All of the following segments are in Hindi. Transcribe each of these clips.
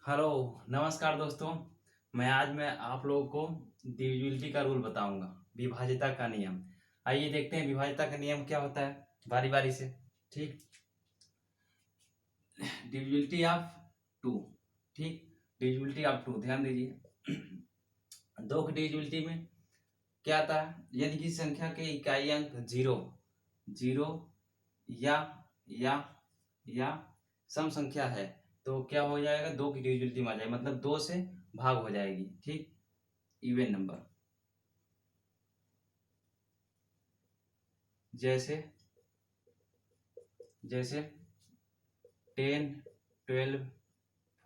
हेलो, नमस्कार दोस्तों। मैं आप लोगों को डिविजिबिलिटी का रूल बताऊंगा, विभाज्यता का नियम। आइए देखते हैं विभाज्यता का नियम क्या होता है बारी बारी से। ठीक, डिविजिबिलिटी ऑफ टू। ठीक, डिविजिबिलिटी ऑफ टू, ध्यान दीजिए। दो की डिविजिबिलिटी में क्या आता है, यदि किसी संख्या के इकाई अंक जीरो जीरो या या या सम संख्या है तो क्या हो जाएगा, दो की डिविजिबिलिटी में आ जाएगी, मतलब दो से भाग हो जाएगी। ठीक, इवन नंबर जैसे जैसे 10, 12,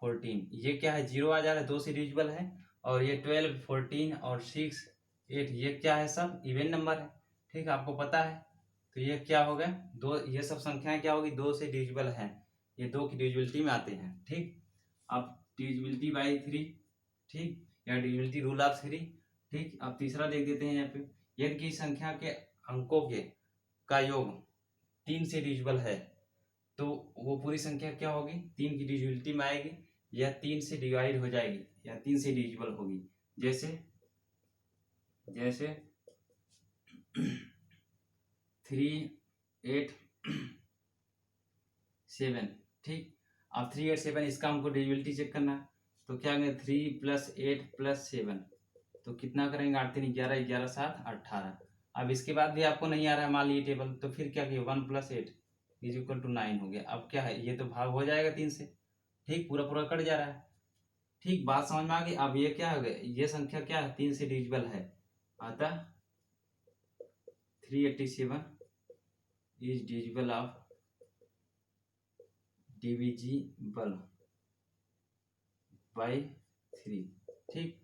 14, ये क्या है, जीरो आ जा रहा है, दो से डिविजिबल है। और ये 12, 14 और 6, 8, ये क्या है, सब इवन नंबर है। ठीक, आपको पता है। तो ये क्या हो गया, दो, ये सब संख्याएं क्या होगी, दो से डिविजिबल हैं, ये दो की डिविजिबिलिटी में आते हैं। ठीक, अब डिविजिबिलिटी बाई थ्री। ठीक, या डिविजिबिलिटी रूल ऑफ थ्री। ठीक, अब तीसरा देख देते हैं यहाँ पे, यदि किसी संख्या के अंकों के का योग तीन से डिविजिबल है तो वो पूरी संख्या क्या होगी, तीन की डिविजिबिलिटी में आएगी, या तीन से डिवाइड हो जाएगी, या तीन से डिविजिबल होगी। जैसे जैसे 3, 8, 7। ठीक, अब 3, 8, 7 इसका हमको डिविजिबिलिटी चेक करना है। तो क्या करेंगे, 3 + 8 + 7, तो कितना करेंगे, 8 3 11, 11 7 18। अब इसके बाद भी आपको नहीं आ रहा है मान लीजिए टेबल, तो फिर क्या किया, 1 + 8 = 9 हो गया। अब क्या है, ये तो भाग हो जाएगा तीन से। ठीक, पूरा पूरा कट जा रहा है। ठीक, बात समझ में आ गई। अब ये क्या हो गया, ये संख्या क्या है, तीन से डिविजिबल है, अतः 387 इज डिविजिबल बाई 3। ठीक,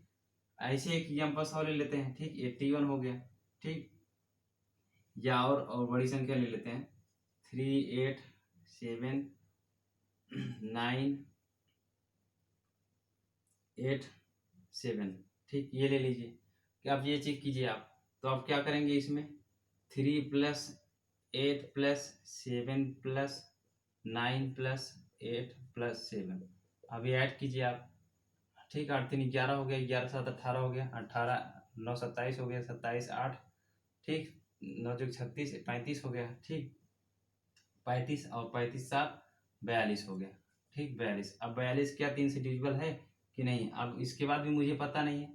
ऐसे एक एग्जाम्पल और ले लेते हैं। ठीक, 81 हो गया। ठीक, या और बड़ी संख्या ले लेते हैं, 3, 8, 7, 9, 8, 7। ठीक, ये ले लीजिए। कि आप ये चेक कीजिए आप, तो आप क्या करेंगे इसमें, 3 + 8 + 7 + 9 + 8 + 7। अब ये ऐड कीजिए आप। ठीक, 8 3 11 हो गया, 11 7 18 हो गया, 18 9 27 हो गया, 27 8। ठीक, 9 2 36, 35 हो गया। ठीक, 35 और 35 7 42 हो गया। ठीक, 42। अब 42 क्या तीन से डिविजिबल है कि नहीं, अब इसके बाद भी मुझे पता नहीं है।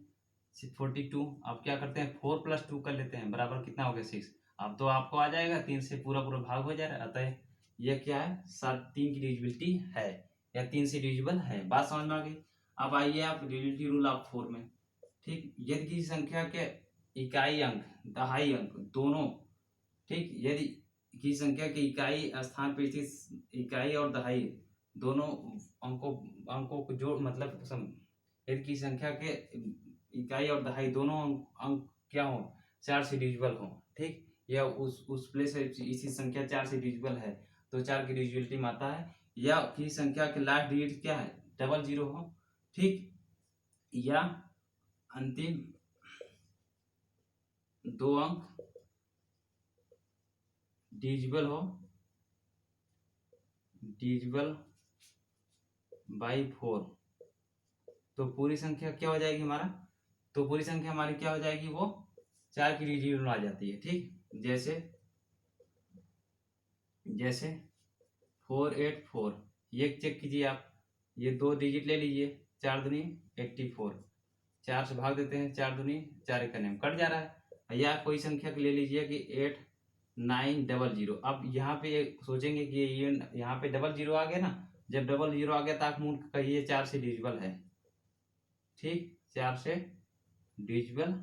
42, अब क्या करते हैं, 4 + 2 कर लेते हैं, बराबर कितना हो गया, 6। अब तो आपको आ जाएगा, तीन से पूरा पूरा भाग हो जा रहा है, अतः यह क्या है, सात, तीन की डिविजिबिलिटी है, या तीन से डिविजिबल है। बात समझ में आ गई। अब आइए आप डिविजिबिलिटी रूल ऑफ 4 में। ठीक, यदि किसी संख्या के इकाई अंक, दहाई अंक दोनों, ठीक, यदि की संख्या के इकाई स्थान पर स्थित इकाई और दहाई दोनों अंकों अंकों को जोड़, मतलब यदि की संख्या के इकाई और दहाई दोनों अंक क्या हो, चार से डिविजिबल हो। ठीक, या उस प्लेस है इसी संख्या चार से डिविजिबल है तो चार की डिविजिबिलिटी में आता है, या किसी संख्या के लास्ट डिजिट क्या है, डबल जीरो हो। ठीक, या अंतिम दो अंक डिविजिबल हो, डिविजिबल बाई 4, तो पूरी संख्या क्या हो जाएगी हमारा, तो पूरी संख्या हमारी क्या हो जाएगी, वो चार की डिजिट में आ जाती है। ठीक, जैसे जैसे 484, ये चेक कीजिए आप, ये दो डिजिट ले लीजिए, 4 दूनी 84, 4 से भाग देते हैं, 4 दूनी 4 एक नेम कट जा रहा है। या कोई संख्या ले लीजिए कि 8900। अब यहाँ पे सोचेंगे कि ये यहाँ पे डबल जीरो आ गया ना, जब डबल जीरो आ गया तो आप मूल कहिए चार से डिविजिबल है। ठीक, चार से डिविजिबल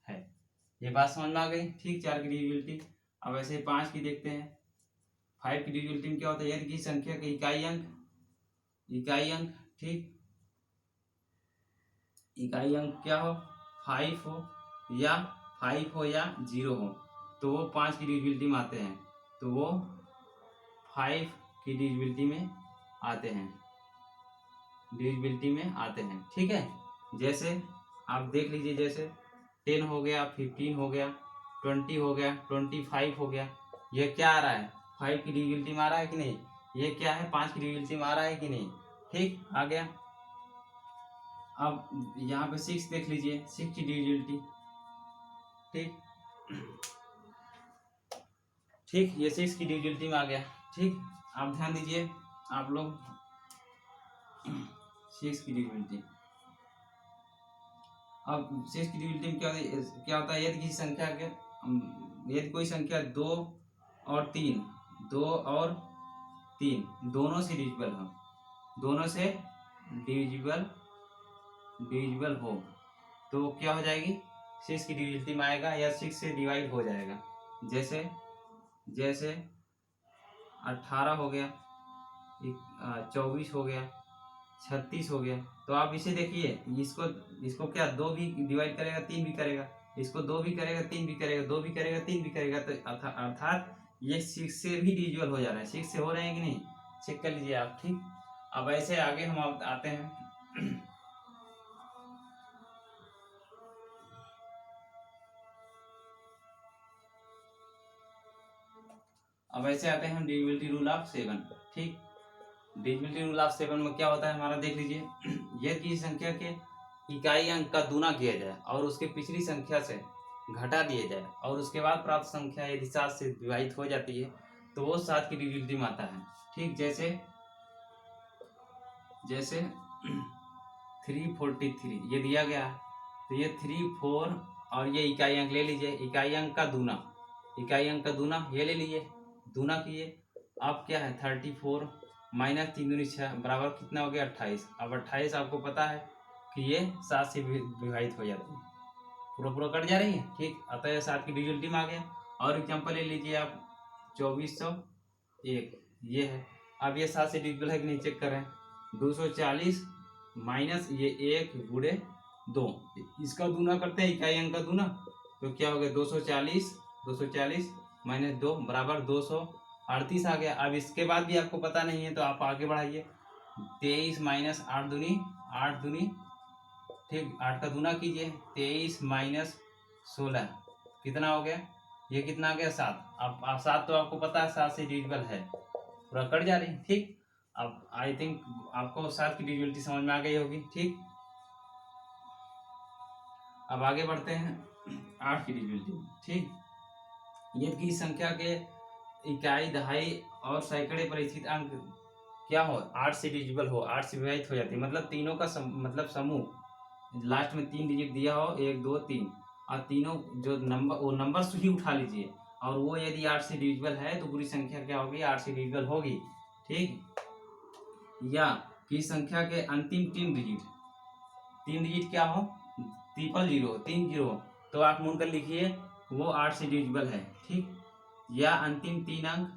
है, ये बात समझ में आ गई। ठीक, चार की डिविजिबिलिटी। अब ऐसे 5 की देखते हैं। 5 की डिविजिबिलिटी में क्या होता है, यदि की संख्या के इकाई अंक, ठीक, इकाई अंक क्या हो, 5 हो, या 5 हो या 0 हो, तो वो 5 की डिविजिबिलिटी में आते हैं, तो वो 5 की डिविजिबिलिटी में आते हैं, ठीक है। जैसे आप देख लीजिए, जैसे 10 हो गया, 15 हो गया, 20 हो गया, 25 हो गया, ये क्या आ रहा है, 5 की डिविजिबिलिटी में आ रहा है कि नहीं, ये क्या है, 5 की डिविजिबिलिटी में आ रहा है कि नहीं। ठीक, आ गया। अब यहाँ पे 6 देख लीजिए, 6 की डिविजिबिलिटी। ठीक ठीक, ये 6 की डिविजिबिलिटी में आ गया। ठीक, आप ध्यान दीजिए आप लोग, 6 की डिविजिबिलिटी। अब 6 की डिविजिबिलिटी में क्या होता है, यदि किसी संख्या के, यदि कोई संख्या 2 और 3, 2 और 3 दोनों से डिविजिबल हो, दोनों से डिविजिबल हो, तो क्या हो जाएगी, 6 की डिविजिबिलिटी में आएगा या 6 से डिवाइड हो जाएगा। जैसे जैसे 18 हो गया, 24 हो गया, 36 हो गया। तो आप इसे देखिए, इसको क्या 2 भी डिवाइड करेगा, 3 भी करेगा, इसको 2 भी करेगा, 3 भी करेगा, 2 भी करेगा, 3 भी करेगा, तो अर्थात ये 6 से भी डिविजिबल हो जा रहा है। 6 से हो रहे हैं कि नहीं, चेक कर लीजिए आप। ठीक, अब ऐसे आगे हम आते हैं। अब ऐसे आते हैं हम डिविजिबिलिटी रूल ऑफ 7। ठीक, डिविजिबिलिटी रूल ऑफ 7 में क्या होता है हमारा, देख लीजिए। यदि किसी संख्या के इकाई अंक का दूना किया जाए और उसके पिछली संख्या से घटा दिया जाए और उसके बाद प्राप्त संख्या यदि 7 से विभाजित हो जाती है, तो वो 7 की डिविजिबिलिटी में आता है। ठीक, जैसे 343 ये दिया गया है, तो ये 3, 4 और ये इकाई अंक ले लीजिए, इकाई अंक का दूना, इकाई अंक का दूना ये ले लीजिए, दूना किए। अब क्या है, 34 माइनस 3 दूनी 6 बराबर कितना हो गया, 28। अब 28 आपको पता है कि ये 7 से विभाजित हो जाती है, पूरा पूरा कट जा रही है। ठीक, अतः 7 की डिविजिबिलिटी में आ गया। और एग्जाम्पल ले लीजिए आप, 2401 ये है। अब ये 7 से डिविजिबल है कि नहीं, चेक करें। 240 माइनस ये 1 गुणे 2, इसका दूना करते हैं, इकाई अंक का दूना, तो क्या हो गया, 240 माइनस 2 बराबर 238 आ गया। अब इसके बाद भी आपको पता नहीं है तो आप आगे बढ़ाइए, 23 माइनस 8 दूनी 8 दूनी, ठीक, 8 का दूना कीजिए, 23 माइनस 16 कितना हो गया, ये कितना आ गया, 7। अब 7 तो आपको पता है 7 से डिविजिबल है, पूरा कट जा रही। ठीक, अब आई थिंक आपको 7 की डिविजिबिलिटी समझ में आ गई होगी। ठीक, अब आगे बढ़ते हैं 8 की डिविजिबिलिटी। ठीक, यदि किसी संख्या के इकाई, दहाई और सैकड़े पर स्थित अंक क्या हो, 8 से डिविजिबल हो, 8 से विभाजित हो जाती है, मतलब तीनों का मतलब समूह, लास्ट में 3 डिजिट दिया हो, 1 2 3, और तीनों जो नंबर, वो नंबर्स ही उठा लीजिए, और वो यदि 8 से डिविजिबल है तो पूरी संख्या क्या होगी, 8 से डिविजिबल होगी। ठीक, या किसी संख्या के अंतिम 3 डिजिट क्या हो, 3 जीरो, तो आप मूल कर लिखिए वो 8 से डिविजिबल है। ठीक, या अंतिम 3 अंक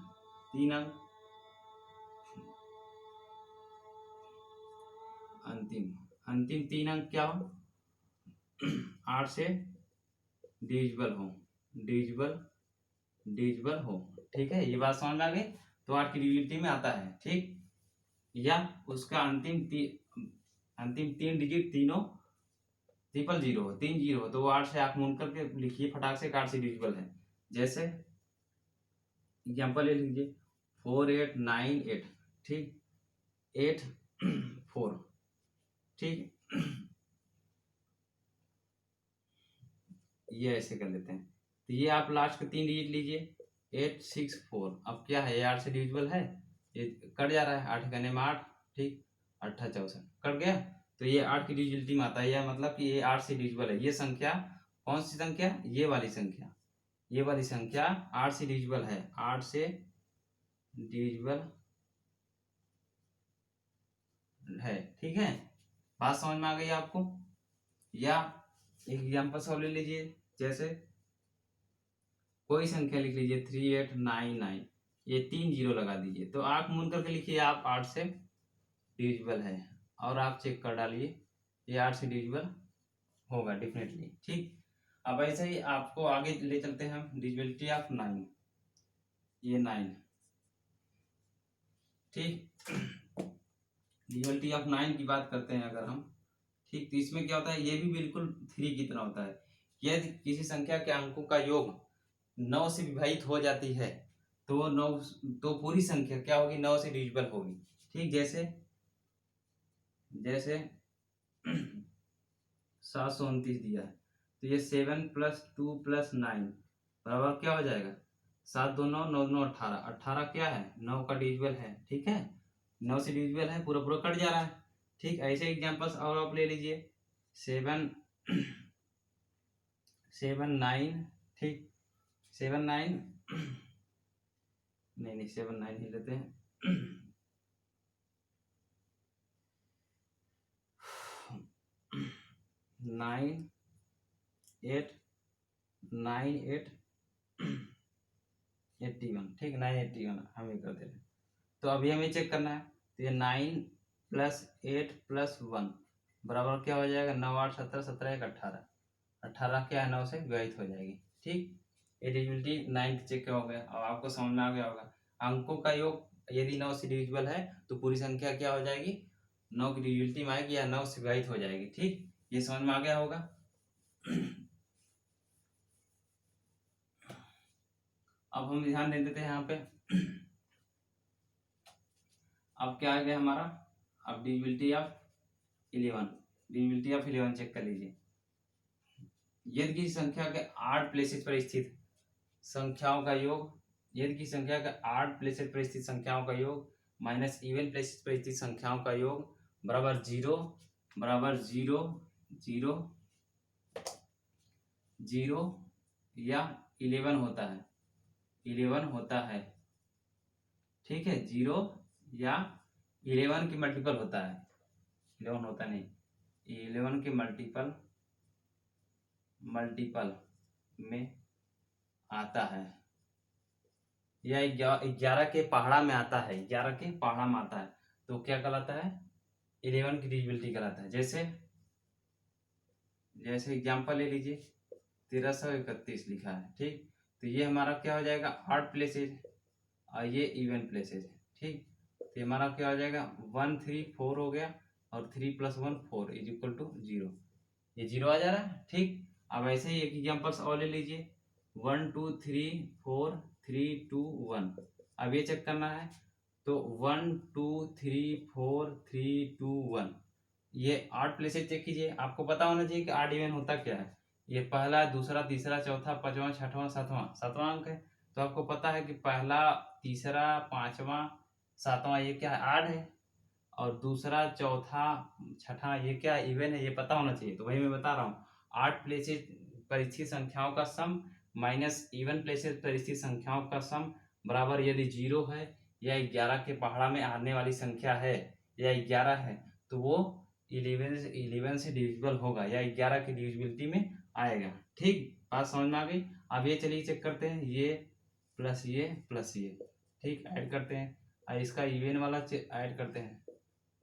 अंतिम 3 अंक क्या हो, 8 से डिविजिबल हो। ठीक है, ये बात समझ में आ गई, तो 8 की डिविजिबिलिटी में आता है। ठीक, या उसका अंतिम 3 डिजिट तीनों 3 0 तो वो 8 से आप मूल करके लिखिए फटाक से, 8 से डिविजिबल है। जैसे एग्जाम्पल ले लीजिए, 4898। ठीक, 8 4। ठीक, ये ऐसे कर लेते हैं, तो ये आप लास्ट के 3 डिजिट लीजिए, 864। अब क्या है, ये 8 से डिविजिबल है, ये कट जा रहा है, 8 करने में 8, ठीक, 8 64 कट गया, तो ये 8 की डिविजिबिलिटी में आता है, या मतलब कि ये 8 से डिविजिबल है। ये संख्या कौन सी संख्या, ये वाली संख्या 8 से डिविजिबल है, 8 से डिविजिबल है। ठीक है, बात समझ में आ गई आपको। या एक एग्जाम्पल सब ले लीजिए, जैसे कोई संख्या लिख लीजिए 3899, ये 3 जीरो लगा दीजिए, तो आंख मूंद करके लिखिए आप 8 से डिविजिबल है, और आप चेक कर डालिए ये 8 से डिविजिबल होगा डेफिनेटली। ठीक, अब ऐसे ही आपको आगे ले चलते हैं हम, डिविजिबिलिटी ऑफ 9, ये 9। ठीक, डिविजिबिलिटी ऑफ 9 की बात करते हैं अगर हम। ठीक, तो इसमें क्या होता है, ये भी बिल्कुल 3 की तरह होता है। यदि किसी संख्या के अंकों का योग 9 से विभाजित हो जाती है, तो 9, तो पूरी संख्या क्या होगी, 9 से डिविजिबल होगी। ठीक, जैसे 729 दिया है, तो ये 7 + 2 + 9 बराबर क्या हो जाएगा, 7 2 9 9 9 18, 18 क्या है 9 का डिविजिबल है, ठीक है 9 से डिविजिबल है, पूरा पूरा कट जा रहा है। ठीक, ऐसे एग्जांपल्स और आप ले लीजिए 7 7 9, ठीक 7 9 नहीं 7 9 ही लेते हैं 9 8 9 8 81, ठीक 9 81 हम ये कर दे रहे हैं। तो अभी हमें चेक करना है, तो ये 9 + 8 + 1 बराबर क्या हो जाएगा, 9 8 17 17 1 18, 18 क्या है 9 से विभाजित हो जाएगी। ठीक, एलिजिबिलिटी 9th चेक हो गया। अब आपको समझ में आ गया होगा, अंकों का योग यदि 9 से डिविजिबल है तो पूरी संख्या क्या हो जाएगी, 9 की डिविजिबिलिटी में आएगी या 9 से विभाजित हो जाएगी। ठीक, ये समझ में आ गया होगा। अब हम ध्यान दे देते हैं यहाँ पे, अब क्या आ गया हमारा, अब डिविजिबिलिटी ऑफ 11 चेक कर लीजिए। यदि किसी संख्या के 8 प्लेसेस पर स्थित संख्याओं का योग, यदि किसी संख्या के 8 प्लेसेस पर स्थित संख्याओं का योग माइनस इवन प्लेसेस पर स्थित संख्याओं का योग बराबर 0 या 11 होता है, ठीक है 0 या 11 की मल्टीपल होता है, 11 होता नहीं, 11 के मल्टीपल में आता है या 11 के पहाड़ा में आता है, 11 के पहाड़ा में आता है, तो क्या कहलाता है, 11 की डिविजिबिलिटी कहलाता है। जैसे एग्जांपल ले लीजिए 1331 लिखा है, ठीक तो ये हमारा क्या हो जाएगा 8 प्लेसेज और ये इवन प्लेसेज है। ठीक, तो हमारा क्या हो जाएगा 1 3 4 हो गया और 3 + 1 4 = 0, ये 0 आ जा रहा है। ठीक, अब ऐसे ही एक एग्जांपल्स और ले लीजिए 1 2 3 4 3 2 1, अब ये चेक करना है, तो 1 2 3 4 3 2 1 ये 8 प्लेसेज चेक कीजिए। आपको पता होना चाहिए कि 8 इवन होता क्या है, ये पहला दूसरा तीसरा चौथा पांचवा छठवां सातवां अंक है, तो आपको पता है कि पहला तीसरा पांचवा सातवां ये क्या है 8 है, और दूसरा चौथा छठा ये क्या इवन है, ये पता होना चाहिए। तो वही मैं बता रहा हूँ 8 प्लेसेज पर स्थित संख्याओं का सम माइनस इवन प्लेसेज पर स्थित संख्याओं का सम बराबर यदि 0 है या 11 के पहाड़ा में आने वाली संख्या है या 11 है तो वो 11 से डिविजिबल होगा या 11 की डिविजिबिलिटी में आएगा। ठीक, बात समझ में आ गई। अब ये चलिए चेक करते हैं, ये प्लस ये, ठीक ऐड करते हैं और इसका इवन वाला ऐड करते हैं।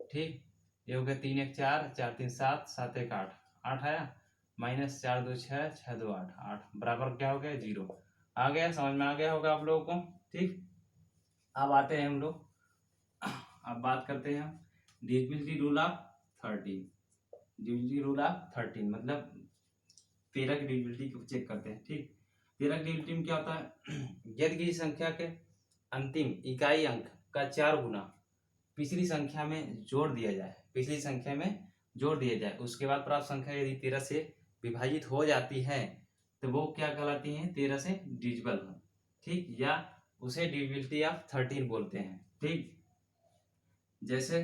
ठीक, ये हो गया 3 1 4 4 3 7 7 1 8 8 आया, माइनस 4 2 6 6 2 8 8 बराबर क्या हो गया 0 आ गया, समझ में आ गया होगा आप लोगों को। ठीक, अब आते हैं हम लोग, अब बात करते हैं divisibility rule of 13, divisibility rule of 13 मतलब 13 की डिविजिबिलिटी को चेक करते हैं। ठीक, 13 की डिविजिबिलिटी में क्या होता है, यदि किसी संख्या के अंतिम इकाई अंक का 4 गुना पिछली संख्या में जोड़ दिया जाए, उसके बाद प्राप्त संख्या यदि 13 से विभाजित हो जाती है तो वो क्या कहलाती है 13 से डिविजिबल। ठीक, या उसे डिविजिबिलिटी ऑफ 13 बोलते हैं। ठीक, जैसे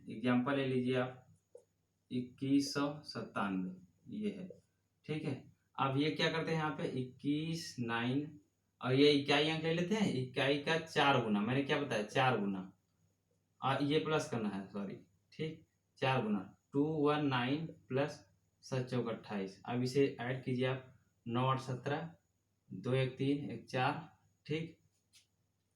एग्जांपल ले लीजिए आप 2197 ये है। ठीक है, अब ये क्या करते हैं यहाँ पे 21 9 और ये इकाई अंक ले लेते हैं, इकाई का 4 गुना, मैंने क्या बताया 4 गुना, और ये प्लस करना है सॉरी। ठीक, 4 गुना 219 प्लस 7 चौक 28, अब इसे ऐड कीजिए आप 9 8 17 2 1 3 1 4, ठीक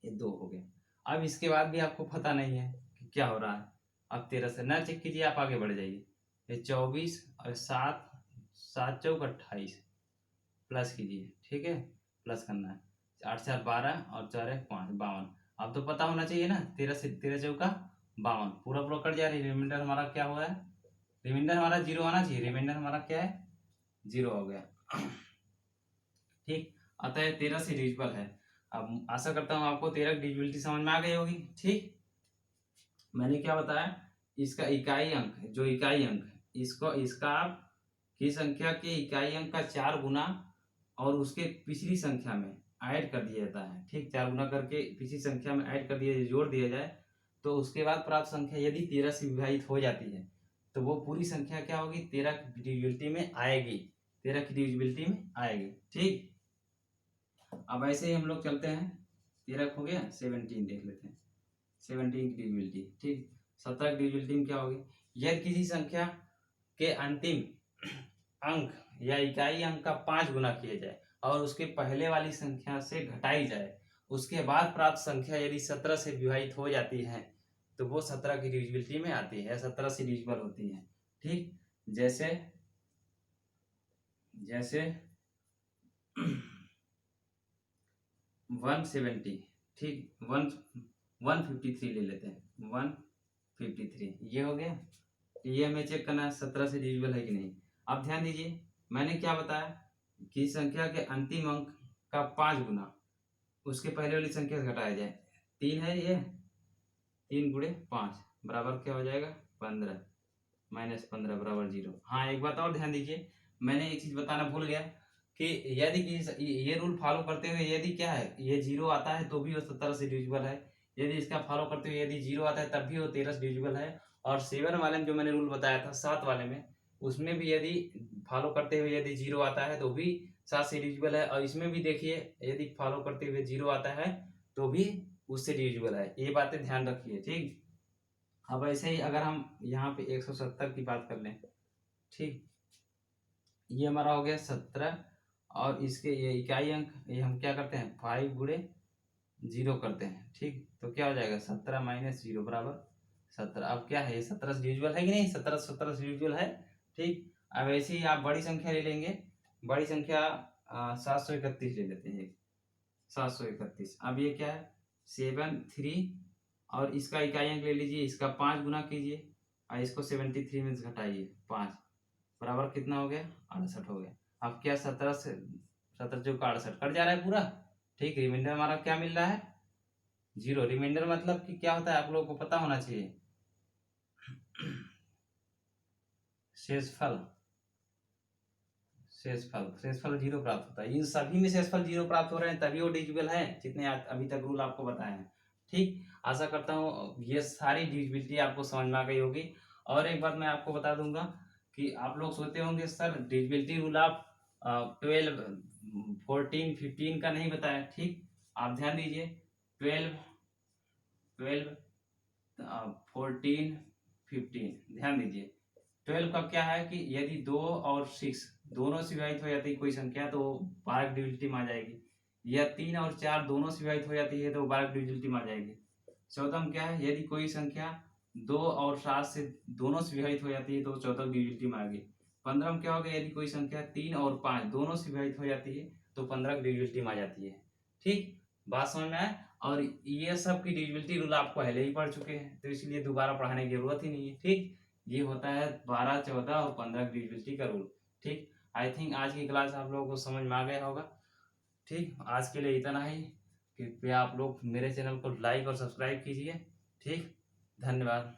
ये 2 हो गया। अब इसके बाद भी आपको पता नहीं है कि क्या हो रहा है, अब 13 से ना चेक कीजिए, आप आगे बढ़ जाइए, ये 24 और 7 7 चौक 28 प्लस कीजिए। ठीक है, प्लस करना है 8 4 12 और 4 1 5 52, अब तो पता होना चाहिए ना 13 से 13 चौका 52 पूरा पूरा कट जा रही है, रिमाइंडर हमारा क्या हुआ है, रिमाइंडर हमारा 0 आना चाहिए, रिमाइंडर हमारा क्या है 0 हो गया। ठीक, अतः 13 से डिविजिबल है। अब आशा करता हूँ आपको 13 की डिविजिबिलिटी समझ में आ गई होगी। ठीक, मैंने क्या बताया, इसका इकाई अंक जो इकाई अंक इसको इसका आप की संख्या के इकाई अंक का 4 गुना और उसके पिछली संख्या में ऐड कर दिया जाता है। ठीक, 4 गुना करके पिछली संख्या में ऐड कर दिया, जोड़ दिया जाए तो उसके बाद प्राप्त संख्या यदि 13 से विभाजित हो जाती है तो वो पूरी संख्या क्या होगी, 13 की डिविजिबिलिटी में आएगी, 13 की डिविजिबिलिटी में आएगी। ठीक, अब ऐसे ही हम लोग चलते हैं, 13 हो गया, 17 देख लेते हैं, 17 की डिविजिबिलिटी। ठीक, 17 की डिविजिबिलिटी में क्या होगी, यदि किसी संख्या के अंतिम अंक या इकाई अंक का 5 गुना किया जाए और उसके पहले वाली संख्या से घटाई जाए, उसके बाद प्राप्त संख्या यदि 17 से विभाजित हो जाती है तो वो 17 की डिविजिबिलिटी में आती है, 17 से डिविजिबल होती है। ठीक, जैसे जैसे 170, ठीक, 153 ले लेते हैं, 153 ये हो गया। ये हमें चेक करना है 17 से डिविजिबल है कि नहीं। अब ध्यान दीजिए, मैंने क्या बताया कि संख्या के अंतिम अंक का 5 गुना उसके पहले वाली संख्या से घटाया जाए। 3 है ये, 3 गुणे 5 बराबर क्या हो जाएगा, 15, -15 बराबर 0। हाँ, एक बात और ध्यान दीजिए, मैंने एक चीज बताना भूल गया कि यदि ये रूल फॉलो करते हुए यदि क्या है, ये 0 आता है तो भी वो 17 से डिविजिबल है, यदि इसका फॉलो करते हुए यदि 0 आता है तब भी वो 13 से डिविजिबल है, और 7 वाले में जो मैंने रूल बताया था 7 वाले में, उसमें भी यदि फॉलो करते हुए यदि 0 आता है तो भी 7 से डिविजिबल है, और इसमें भी देखिए यदि फॉलो करते हुए 0 आता है तो भी उससे डिविजिबल है। ये बातें ध्यान रखिए। ठीक, अब ऐसे ही अगर हम यहाँ पे 170 की बात कर लें, ठीक, ये हमारा हो गया 17, और इसके ये इकाई अंक ये हम क्या करते हैं, 5 गुणे 0 करते हैं। ठीक, तो क्या हो जाएगा, 17 - 0 बराबर 17। अब क्या है, ये 17 से डिविजिबल है कि नहीं, 17 से डिविजिबल है। ठीक, अब ऐसे ही आप बड़ी संख्या ले लेंगे, बड़ी संख्या 731 ले लेते हैं, 731। अब ये क्या है, 73, और इसका इकाई अंक ले लीजिए, इसका 5 गुना कीजिए और इसको 73 में से घटाइए 5 बराबर कितना हो गया, 68 हो गया। अब क्या, 17 से 17 चौका 68 कट जा रहा है पूरा। ठीक, रिमाइंडर हमारा क्या मिल रहा है, 0। रिमाइंडर मतलब कि क्या होता है आप लोगों को पता होना चाहिए, शेषफल 0 प्राप्त होता है। इन सभी में शेषफल 0 प्राप्त हो रहे हैं तभी वो डिविजिबल है, जितने अभी तक रूल आपको बताए हैं। ठीक, आशा करता हूँ ये सारी डिविजिबिलिटी आपको समझ में आ गई होगी। और एक बात मैं आपको बता दूंगा कि आप लोग सोचते होंगे सर डिविजिबिलिटी रूल आप 12, 14, 15 का नहीं बताया। ठीक, आप ध्यान दीजिए, 12, 14, 15 ध्यान दीजिए। 12 का क्या है कि यदि 2 और 6 दोनों से विभाजित हो जाती है कोई संख्या तो 12 की डिविजिबिलिटी में आ जाएगी, या 3 और 4 दोनों से विभाजित हो जाती है तो 12 की डिविजिबिलिटी में आ जाएगी। 14 में क्या है, यदि कोई संख्या 2 और 7 से दोनों से विभाजित हो जाती है तो 14 की डिविजिबिलिटी में आ गई। 15 में क्या होगा, यदि कोई संख्या 3 और 5 दोनों से विभाजित हो जाती है तो 15 की डिविजिबिलिटी में आ जाती है। ठीक, बात समझ में आए। और ये सब की डिविजिबिलिटी रूल आप पहले ही पढ़ चुके हैं तो इसलिए दोबारा पढ़ाने की जरूरत ही नहीं है। ठीक, ये होता है 12, 14 और 15 की डिविजिबिलिटी का रूल। ठीक, आई थिंक आज की क्लास आप लोगों को समझ में आ गया होगा। ठीक, आज के लिए इतना ही। कृपया आप लोग मेरे चैनल को लाइक और सब्सक्राइब कीजिए। ठीक, धन्यवाद।